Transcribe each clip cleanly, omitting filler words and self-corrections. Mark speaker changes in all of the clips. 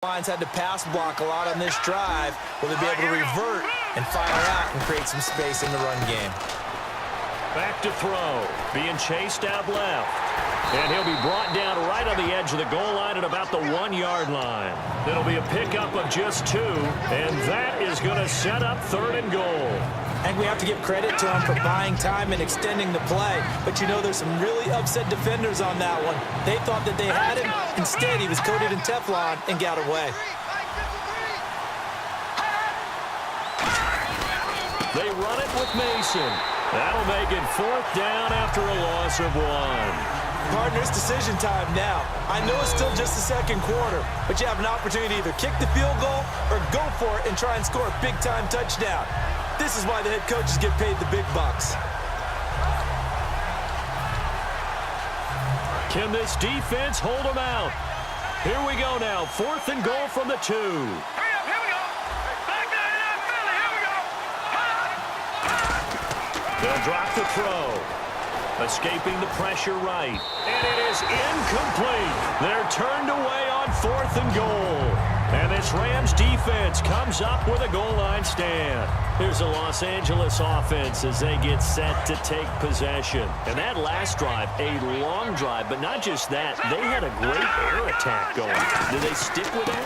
Speaker 1: Lions had to pass block a lot on this drive. Will they be able to revert and fire out and create some space in the run game?
Speaker 2: Back to throw. Being chased out left. And he'll be brought down right on the edge of the goal line at about the 1-yard line. It'll be a pickup of just 2, and that is going to set up 3rd and goal.
Speaker 1: And we have to give credit to him for buying time and extending the play. But, you know, there's some really upset defenders on that one. They thought that they had him. Instead, he was coated in Teflon and got away.
Speaker 2: They run it with Mason. That'll make it 4th down after a loss of 1.
Speaker 1: Partners, decision time now. I know it's still just the second quarter, but you have an opportunity to either kick the field goal or go for it and try and score a big-time touchdown. This is why the head coaches get paid the big bucks.
Speaker 2: Can this defense hold them out? Here we go now. 4th and goal from the 2. They'll drop the throw. Escaping the pressure right. And it is incomplete. They're turned away on 4th and goal. And this Rams defense comes up with a goal line stand. Here's the Los Angeles offense as they get set to take possession. And that last drive, a long drive, but not just that. They had a great air attack going. Do they stick with that?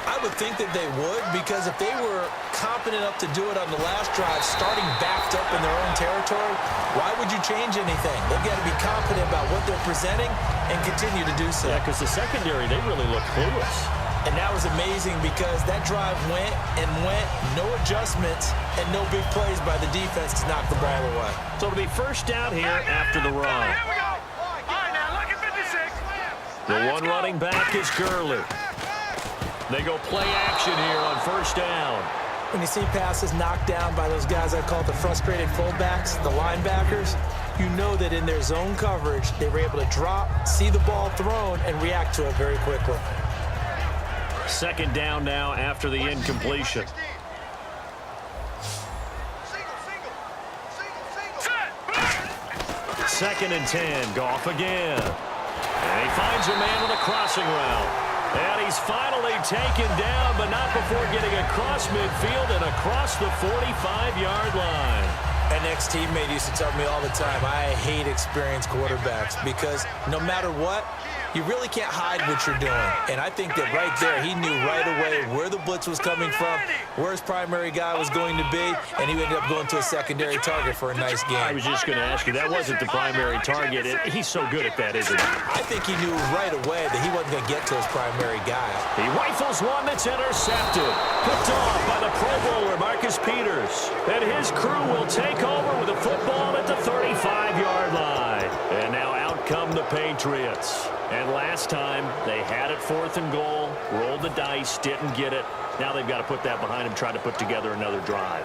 Speaker 1: I would think that they would, because if they were competent enough to do it on the last drive, starting backed up in their own territory, why would you change anything? They've got to be confident about what they're presenting and continue to do so.
Speaker 2: Yeah, because the secondary, they really look clueless.
Speaker 1: And that was amazing because that drive went and went, no adjustments, and no big plays by the defense to knock the ball away.
Speaker 2: So it'll be 1st down here after the run.
Speaker 3: Here we go. All right, now look at 56.
Speaker 2: The one running back is Gurley. They go play action here on 1st down.
Speaker 1: When you see passes knocked down by those guys I call the frustrated fullbacks, the linebackers, you know that in their zone coverage, they were able to drop, see the ball thrown, and react to it very quickly.
Speaker 2: 2nd down now after the incompletion. 2nd and 10. Goff again. And he finds a man on the crossing route. And he's finally taken down, but not before getting across midfield and across the 45-yard line.
Speaker 1: An ex-teammate used to tell me all the time, I hate experienced quarterbacks because no matter what, you really can't hide what you're doing. And I think that right there, he knew right away where the blitz was coming from, where his primary guy was going to be, and he ended up going to a secondary target for a nice game.
Speaker 2: I was just going to ask you, that wasn't the primary target. He's so good at that, isn't he?
Speaker 1: I think he knew right away that he wasn't going to get to his primary guy.
Speaker 2: He rifles one that's intercepted. Picked off by the Pro Bowler, Marcus Peters. And his crew will take over with the football at the 35-yard line. And now out come the Patriots. And last time, they had it 4th and goal, rolled the dice, didn't get it. Now they've got to put that behind them, try to put together another drive.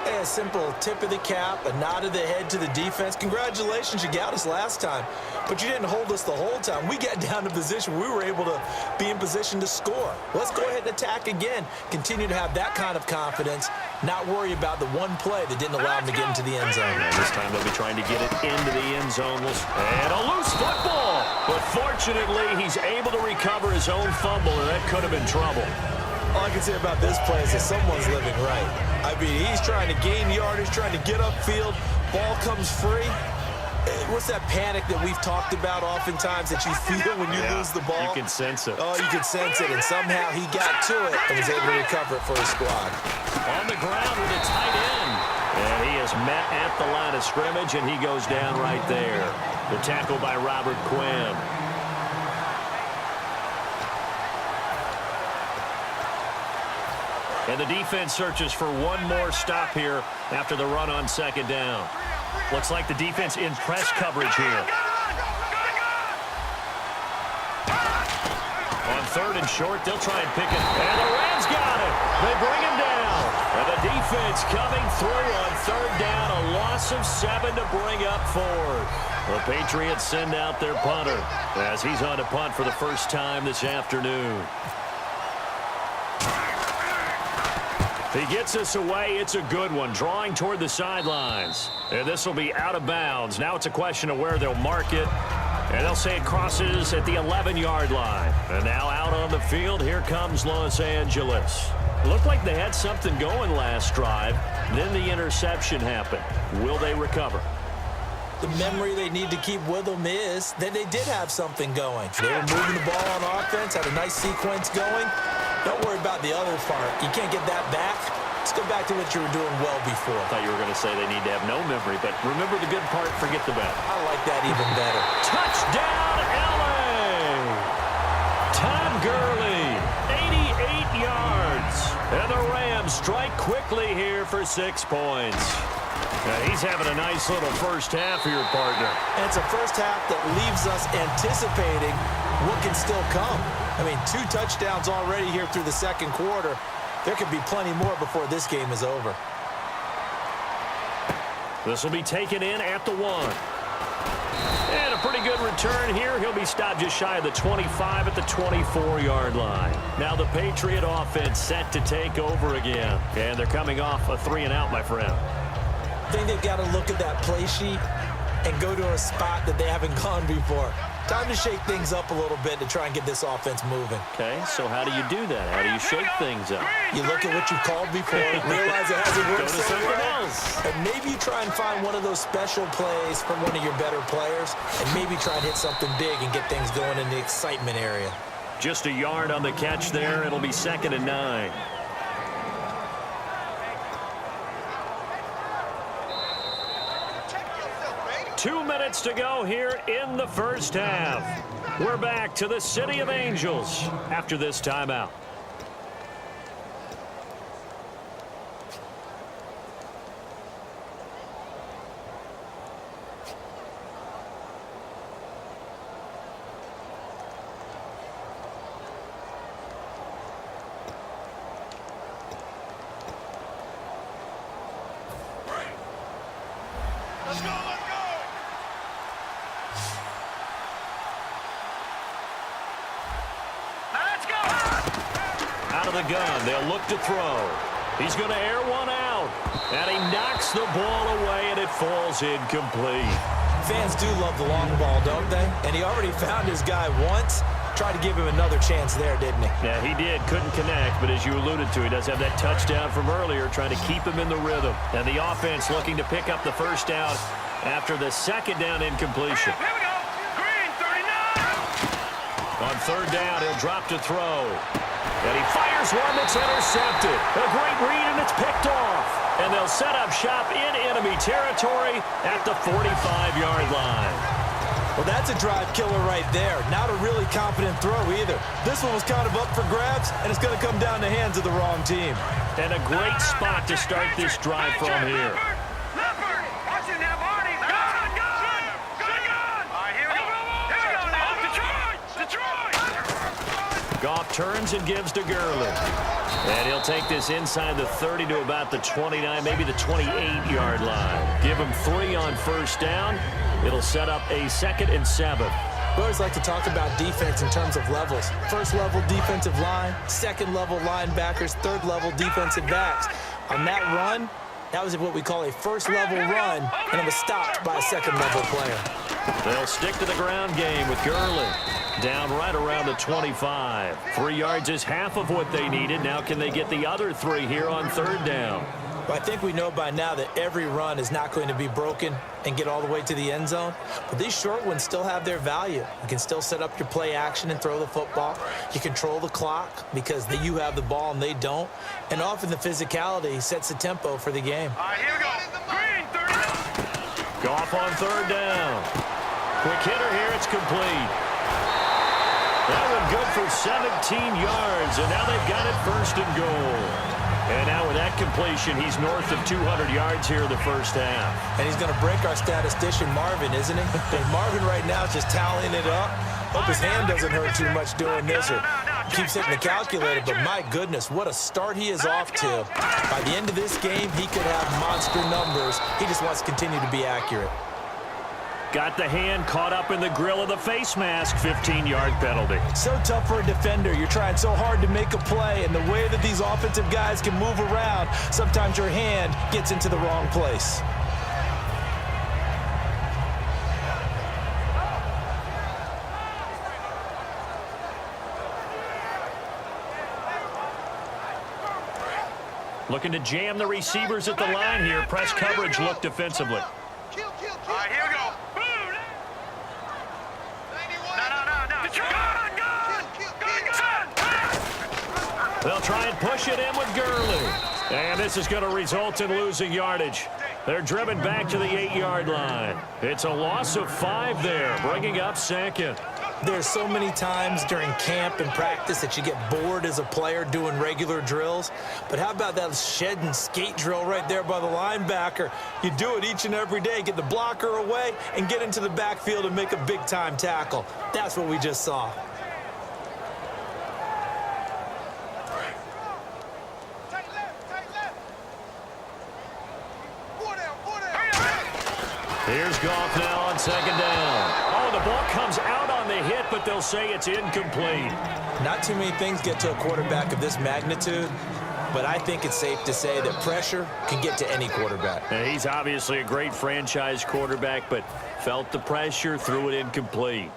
Speaker 1: A simple tip of the cap, a nod of the head to the defense. Congratulations, you got us last time. But you didn't hold us the whole time. We got down to position. We were able to be in position to score. Let's go ahead and attack again. Continue to have that kind of confidence. Not worry about the one play that didn't allow them to get into the end zone.
Speaker 2: And this time they'll be trying to get it into the end zone. And a loose football. But fortunately, he's able to recover his own fumble, and that could have been trouble.
Speaker 1: All I can say about this play is that someone's living right. I mean, he's trying to gain yardage, trying to get upfield. Ball comes free. What's that panic that we've talked about oftentimes that you feel when you lose the ball?
Speaker 2: You can sense it.
Speaker 1: Oh, you can sense it. And somehow he got to it and was able to recover it for his squad.
Speaker 2: On the ground with a tight end. And he is met at the line of scrimmage, and he goes down right there. The tackle by Robert Quinn. And the defense searches for one more stop here after the run on 2nd down. Looks like the defense in press coverage here. On 3rd and short, they'll try and pick it. And the Rams got it. They bring him down. And the defense coming through on 3rd down. A loss of 7 to bring up 4th. The Patriots send out their punter as he's on to punt for the first time this afternoon. If he gets us away, it's a good one, drawing toward the sidelines. And this will be out of bounds. Now it's a question of where they'll mark it. And they'll say it crosses at the 11-yard line. And now out on the field, here comes Los Angeles. Looked like they had something going last drive. Then the interception happened. Will they recover?
Speaker 1: The memory they need to keep with them is that they did have something going. They were moving the ball on offense, had a nice sequence going. Don't worry about the other part. You can't get that back. Let's go back to what you were doing well before.
Speaker 2: I thought you were going to say they need to have no memory, but remember the good part, forget the bad.
Speaker 1: I like that even better.
Speaker 2: Touchdown, L.A. Todd Gurley, 88 yards. And the Rams strike quickly here for 6 points. Now he's having a nice little first half for your partner.
Speaker 1: And it's a first half that leaves us anticipating what can still come. I mean, 2 touchdowns already here through the second quarter. There could be plenty more before this game is over.
Speaker 2: This will be taken in at the 1. And a pretty good return here. He'll be stopped just shy of the 25 at the 24-yard line. Now the Patriot offense set to take over again. And they're coming off a 3-and-out, my friend.
Speaker 1: I think they've got to look at that play sheet and go to a spot that they haven't gone before. Time to shake things up a little bit to try and get this offense moving.
Speaker 2: Okay, so how do you do that? How do you shake things up?
Speaker 1: You look at what you called before, realize it hasn't worked
Speaker 2: Go to
Speaker 1: so
Speaker 2: something
Speaker 1: well,
Speaker 2: else.
Speaker 1: and maybe you try and find one of those special plays from one of your better players, and maybe try and hit something big and get things going in the excitement area.
Speaker 2: Just a yard on the catch there. It'll be 2nd and 9. Two minutes to go here in the first half. We're back to the City of Angels after this timeout.
Speaker 3: Let's go, let's go! Let's go!
Speaker 2: Out of the gun, they'll look to throw. He's going to air one out. And he knocks the ball away, and it falls incomplete.
Speaker 1: Fans do love the long ball, don't they? And he already found his guy once. Tried to give him another chance there, didn't he?
Speaker 2: Yeah, he did. Couldn't connect, but as you alluded to, he does have that touchdown from earlier, trying to keep him in the rhythm. And the offense looking to pick up the first down after the second down incompletion.
Speaker 3: Here we go! Green, 39!
Speaker 2: On third down, he'll drop to throw. And he fires one that's intercepted. A great read, and it's picked off. And they'll set up shop in enemy territory at the 45-yard line.
Speaker 1: Well, that's a drive killer right there. Not a really confident throw either. This one was kind of up for grabs, and it's going to come down the hands of the wrong team.
Speaker 2: And a great spot to start this drive from here.
Speaker 3: Leopard! Watch it now, Barney! Gun! Gun! Gun! All right, here we go. Here we go now. Detroit!
Speaker 2: Goff turns and gives to Gurley. And he'll take this inside the 30 to about the 29, maybe the 28-yard line. Give him 3 on first down. It'll set up a 2nd and 7.
Speaker 1: We always like to talk about defense in terms of levels. First level defensive line, second level linebackers, third level defensive backs. On that run, that was what we call a first level run, and it was stopped by a second level player.
Speaker 2: They'll stick to the ground game with Gurley. Down right around the 25. 3 yards is half of what they needed. Now can they get the other 3 here on third down?
Speaker 1: Well, I think we know by now that every run is not going to be broken and get all the way to the end zone. But these short ones still have their value. You can still set up your play action and throw the football. You control the clock because you have the ball and they don't. And often the physicality sets the tempo for the game.
Speaker 3: All right, here we go. Green, 30.
Speaker 2: Goff on third down. Quick hitter here. It's complete. That one good for 17 yards. And now they've got it 1st and goal. And now with that completion, he's north of 200 yards here in the first half.
Speaker 1: And he's going to break our statistician, Marvin, isn't he? And Marvin right now is just tallying it up. Hope his hand doesn't hurt too much doing this or keeps hitting the calculator. But my goodness, what a start he is off to. By the end of this game, he could have monster numbers. He just wants to continue to be accurate.
Speaker 2: Got the hand caught up in the grill of the face mask. 15-yard penalty.
Speaker 1: So tough for a defender. You're trying so hard to make a play, and the way that these offensive guys can move around, sometimes your hand gets into the wrong place.
Speaker 2: Looking to jam the receivers at the line here. Press coverage look defensively.
Speaker 3: All right, here we go. No.
Speaker 2: They'll try and push it in with Gurley. And this is going to result in losing yardage. They're driven back to the 8-yard line. It's a loss of 5 there, bringing up second.
Speaker 1: There's so many times during camp and practice that you get bored as a player doing regular drills. But how about that shed and skate drill right there by the linebacker? You do it each and every day. Get the blocker away and get into the backfield and make a big-time tackle. That's what we just saw.
Speaker 2: Here's Goff now on second down. Oh, the ball comes out on the hit, but they'll say it's incomplete.
Speaker 1: Not too many things get to a quarterback of this magnitude, but I think it's safe to say that pressure can get to any quarterback.
Speaker 2: Now, he's obviously a great franchise quarterback, but felt the pressure, threw it incomplete.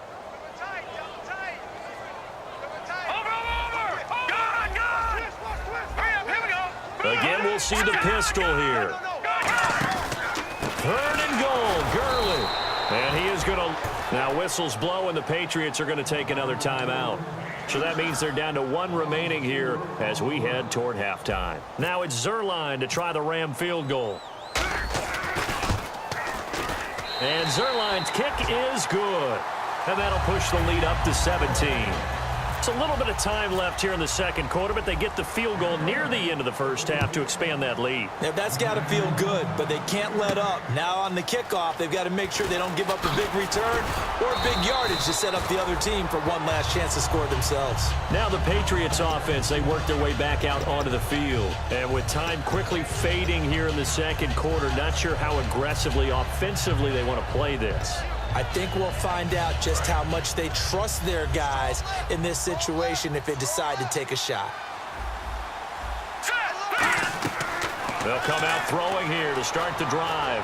Speaker 2: Again, we'll see the pistol here. Third and goal, Gurley. And he is going to... Now, whistles blow, and the Patriots are going to take another timeout. So that means they're down to 1 remaining here as we head toward halftime. Now it's Zuerlein to try the Ram field goal. And Zuerlein's kick is good. And that'll push the lead up to 17. It's a little bit of time left here in the second quarter, but they get the field goal near the end of the first half to expand that lead.
Speaker 1: Yeah, that's got to feel good, but they can't let up. Now on the kickoff, they've got to make sure they don't give up a big return or big yardage to set up the other team for one last chance to score themselves.
Speaker 2: Now the Patriots offense, they work their way back out onto the field. And with time quickly fading here in the second quarter, not sure how aggressively, offensively they want to play this.
Speaker 1: I think we'll find out just how much they trust their guys in this situation if they decide to take a shot.
Speaker 2: They'll come out throwing here to start the drive.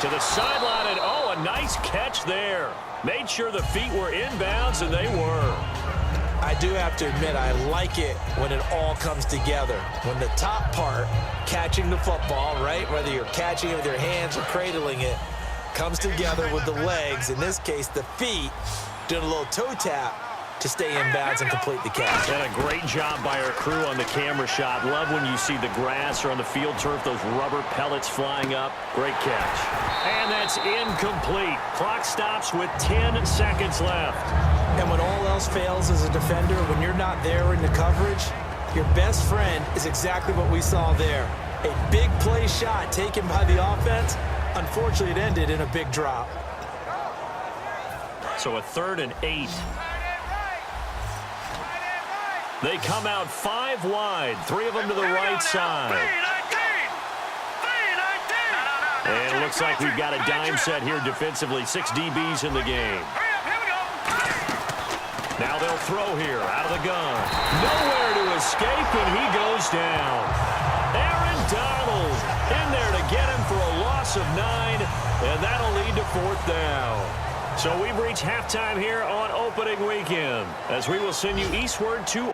Speaker 2: To the sideline, and oh, a nice catch there. Made sure the feet were inbounds, and they were.
Speaker 1: I do have to admit, I like it when it all comes together. When the top part, catching the football, right, whether you're catching it with your hands or cradling it, comes together with the legs, in this case the feet, doing a little toe tap to stay in bounds and complete the catch.
Speaker 2: And a great job by our crew on the camera shot. Love when you see the grass or on the field turf, those rubber pellets flying up. Great catch. And that's incomplete. Clock stops with 10 seconds left.
Speaker 1: And when all else fails as a defender, when you're not there in the coverage, your best friend is exactly what we saw there. A big play shot taken by the offense. Unfortunately, it ended in a big drop.
Speaker 2: So a 3rd and 8. They come out 5 wide, 3 of them to the right side. And it looks like we've got a dime set here defensively. 6 DBs in the game. Now they'll throw here out of the gun. Nowhere to escape, and he goes down. Aaron Donald in there to get him for a loss of 9, and that'll lead to 4th down. So we've reached halftime here on opening weekend, as we will send you eastward to